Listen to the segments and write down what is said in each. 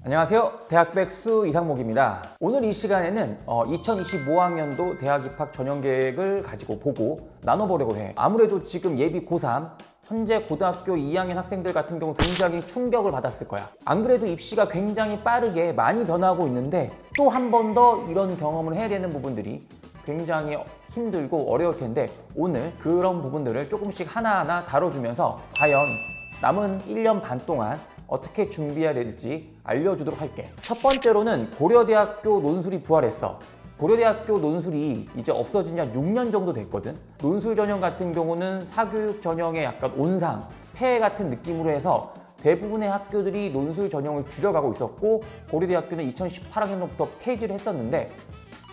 안녕하세요. 대학백수 이상목입니다. 오늘 이 시간에는 2025학년도 대학 입학 전형계획을 가지고 보고 나눠보려고 해. 아무래도 지금 예비 고3 현재 고등학교 2학년 학생들 같은 경우 굉장히 충격을 받았을 거야. 안 그래도 입시가 굉장히 빠르게 많이 변하고 있는데 또 한 번 더 이런 경험을 해야 되는 부분들이 굉장히 힘들고 어려울 텐데 오늘 그런 부분들을 조금씩 하나하나 다뤄주면서 과연 남은 1년 반 동안 어떻게 준비해야 될지 알려주도록 할게. 첫 번째로는 고려대학교 논술이 부활했어. 고려대학교 논술이 이제 없어진 지 한 6년 정도 됐거든. 논술 전형 같은 경우는 사교육 전형의 약간 온상, 폐해 같은 느낌으로 해서 대부분의 학교들이 논술 전형을 줄여가고 있었고 고려대학교는 2018학년도부터 폐지를 했었는데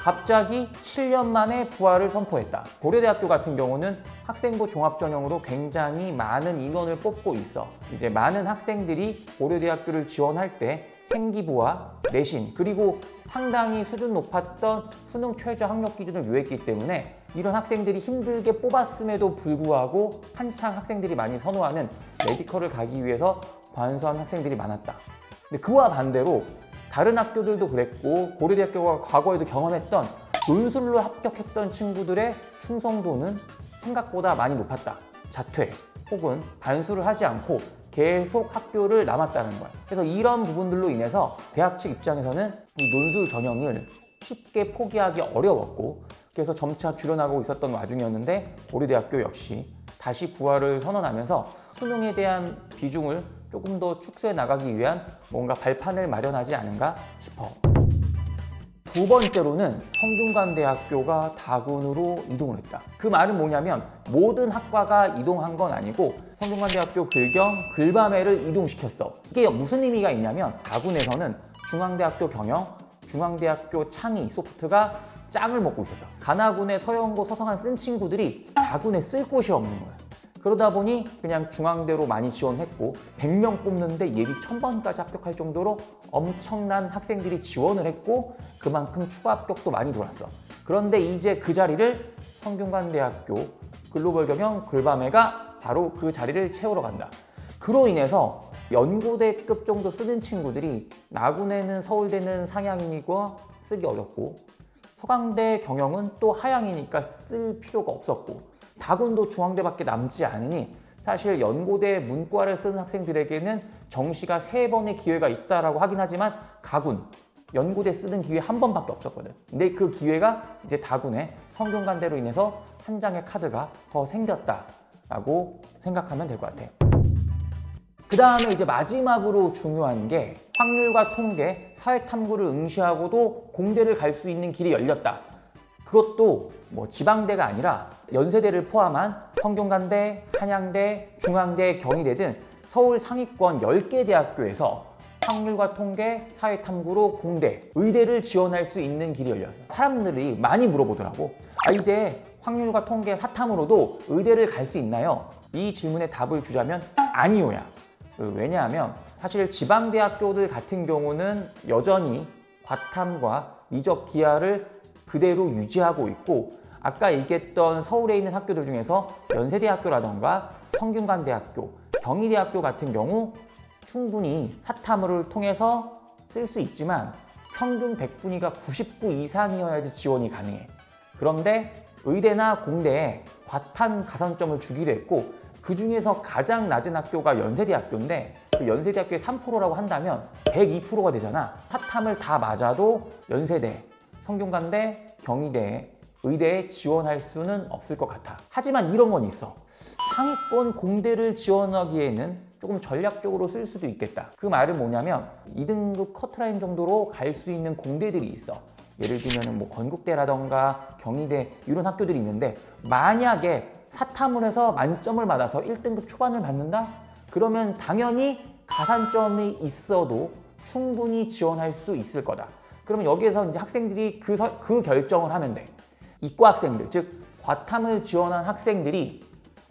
갑자기 7년 만에 부활을 선포했다. 고려대학교 같은 경우는 학생부 종합전형으로 굉장히 많은 인원을 뽑고 있어. 이제 많은 학생들이 고려대학교를 지원할 때 생기부와 내신 그리고 상당히 수준 높았던 수능 최저 학력 기준을 요했기 때문에 이런 학생들이 힘들게 뽑았음에도 불구하고 한창 학생들이 많이 선호하는 메디컬을 가기 위해서 관수한 학생들이 많았다. 근데 그와 반대로 다른 학교들도 그랬고 고려대학교가 과거에도 경험했던 논술로 합격했던 친구들의 충성도는 생각보다 많이 높았다. 자퇴 혹은 반수를 하지 않고 계속 학교를 남았다는 거야. 그래서 이런 부분들로 인해서 대학 측 입장에서는 이 논술 전형을 쉽게 포기하기 어려웠고 그래서 점차 줄여나가고 있었던 와중이었는데 고려대학교 역시 다시 부활을 선언하면서 수능에 대한 비중을 조금 더 축소해 나가기 위한 뭔가 발판을 마련하지 않은가 싶어. 두 번째로는 성균관대학교가 다군으로 이동을 했다. 그 말은 뭐냐면 모든 학과가 이동한 건 아니고 성균관대학교 글경, 글밤회를 이동시켰어. 이게 무슨 의미가 있냐면 다군에서는 중앙대학교 경영, 중앙대학교 창의, 소프트가 짱을 먹고 있었어. 가나군에 서영고, 서성한 쓴 친구들이 다군에 쓸 곳이 없는 거야. 그러다 보니 그냥 중앙대로 많이 지원했고 100명 뽑는데 예비 1000번까지 합격할 정도로 엄청난 학생들이 지원을 했고 그만큼 추가 합격도 많이 돌았어. 그런데 이제 그 자리를 성균관대학교 글로벌경영 글밤회가 바로 그 자리를 채우러 간다. 그로 인해서 연고대급 정도 쓰는 친구들이 나군에는 서울대는 상향이니까 쓰기 어렵고 서강대 경영은 또 하향이니까 쓸 필요가 없었고 다군도 중앙대밖에 남지 않으니 사실 연고대 문과를 쓰는 학생들에게는 정시가 3번의 기회가 있다라고 하긴 하지만 가군, 연고대 쓰는 기회 1번밖에 없었거든. 근데 그 기회가 이제 다군의 성균관대로 인해서 한 장의 카드가 더 생겼다라고 생각하면 될 것 같아. 그 다음에 이제 마지막으로 중요한 게 확률과 통계, 사회탐구를 응시하고도 공대를 갈 수 있는 길이 열렸다. 그것도 뭐 지방대가 아니라 연세대를 포함한 성균관대, 한양대, 중앙대, 경희대 등 서울 상위권 10개 대학교에서 확률과 통계, 사회탐구로 공대, 의대를 지원할 수 있는 길이 열렸어. 사람들이 많이 물어보더라고. 이제 확률과 통계, 사탐으로도 의대를 갈 수 있나요? 이 질문에 답을 주자면 아니요야. 왜냐하면 사실 지방대학교들 같은 경우는 여전히 과탐과 미적 기하를 그대로 유지하고 있고 아까 얘기했던 서울에 있는 학교들 중에서 연세대학교라던가 성균관대학교, 경희대학교 같은 경우 충분히 사탐을 통해서 쓸 수 있지만 평균 100분위가 99 이상이어야지 지원이 가능해. 그런데 의대나 공대에 과탐 가산점을 주기로 했고 그 중에서 가장 낮은 학교가 연세대학교인데 그 연세대학교의 3%라고 한다면 102%가 되잖아. 사탐을 다 맞아도 연세대, 성균관대, 경희대, 의대에 지원할 수는 없을 것 같아. 하지만 이런 건 있어. 상위권 공대를 지원하기에는 조금 전략적으로 쓸 수도 있겠다. 그 말은 뭐냐면 2등급 커트라인 정도로 갈 수 있는 공대들이 있어. 예를 들면 뭐 건국대라던가 경희대 이런 학교들이 있는데 만약에 사탐을 해서 만점을 받아서 1등급 초반을 받는다? 그러면 당연히 가산점이 있어도 충분히 지원할 수 있을 거다. 그러면 여기에서 이제 학생들이 그 결정을 하면 돼. 이과 학생들, 즉 과탐을 지원한 학생들이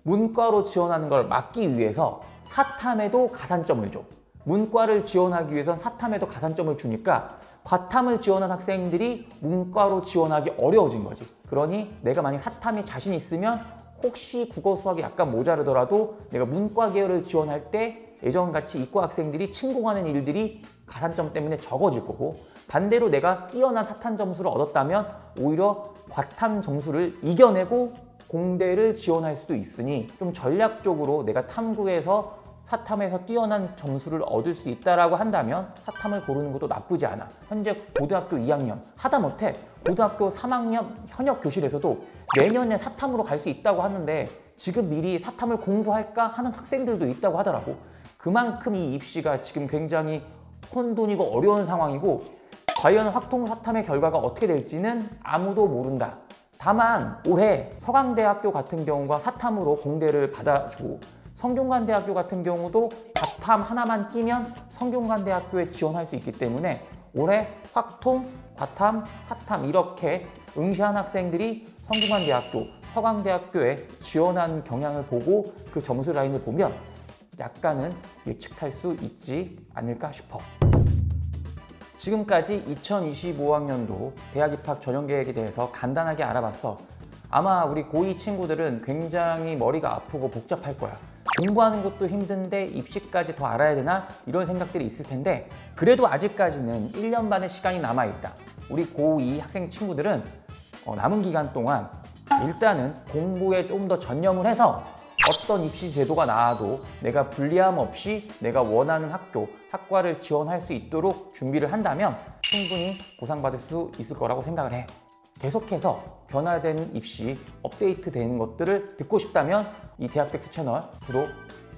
문과로 지원하는 걸 막기 위해서 사탐에도 가산점을 줘. 문과를 지원하기 위해선 사탐에도 가산점을 주니까 과탐을 지원한 학생들이 문과로 지원하기 어려워진 거지. 그러니 내가 만약 사탐에 자신 있으면 혹시 국어 수학이 약간 모자르더라도 내가 문과 계열을 지원할 때 예전같이 이과 학생들이 침공하는 일들이 가산점 때문에 적어질 거고, 반대로 내가 뛰어난 사탐 점수를 얻었다면 오히려 과탐 점수를 이겨내고 공대를 지원할 수도 있으니 좀 전략적으로 내가 탐구에서 사탐에서 뛰어난 점수를 얻을 수 있다라고 한다면 사탐을 고르는 것도 나쁘지 않아. 현재 고등학교 2학년, 하다못해 고등학교 3학년 현역 교실에서도 내년에 사탐으로 갈 수 있다고 하는데 지금 미리 사탐을 공부할까 하는 학생들도 있다고 하더라고. 그만큼 이 입시가 지금 굉장히 혼돈이고 어려운 상황이고, 과연 확통사탐의 결과가 어떻게 될지는 아무도 모른다. 다만 올해 서강대학교 같은 경우가 사탐으로 공대를 받아주고, 성균관대학교 같은 경우도 과탐 하나만 끼면 성균관대학교에 지원할 수 있기 때문에 올해 확통, 과탐, 사탐 이렇게 응시한 학생들이 성균관대학교, 서강대학교에 지원한 경향을 보고 그 점수 라인을 보면 약간은 예측할 수 있지 않을까 싶어. 지금까지 2025학년도 대학 입학 전형 계획에 대해서 간단하게 알아봤어. 아마 우리 고2 친구들은 굉장히 머리가 아프고 복잡할 거야. 공부하는 것도 힘든데 입시까지 더 알아야 되나? 이런 생각들이 있을 텐데, 그래도 아직까지는 1년 반의 시간이 남아있다. 우리 고2 학생 친구들은 남은 기간 동안 일단은 공부에 좀 더 전념을 해서 어떤 입시 제도가 나와도 내가 불리함 없이 내가 원하는 학과를 지원할 수 있도록 준비를 한다면 충분히 보상받을 수 있을 거라고 생각을 해. 계속해서 변화된 입시, 업데이트 되는 것들을 듣고 싶다면 이 대학백수 채널 구독,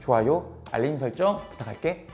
좋아요, 알림 설정 부탁할게.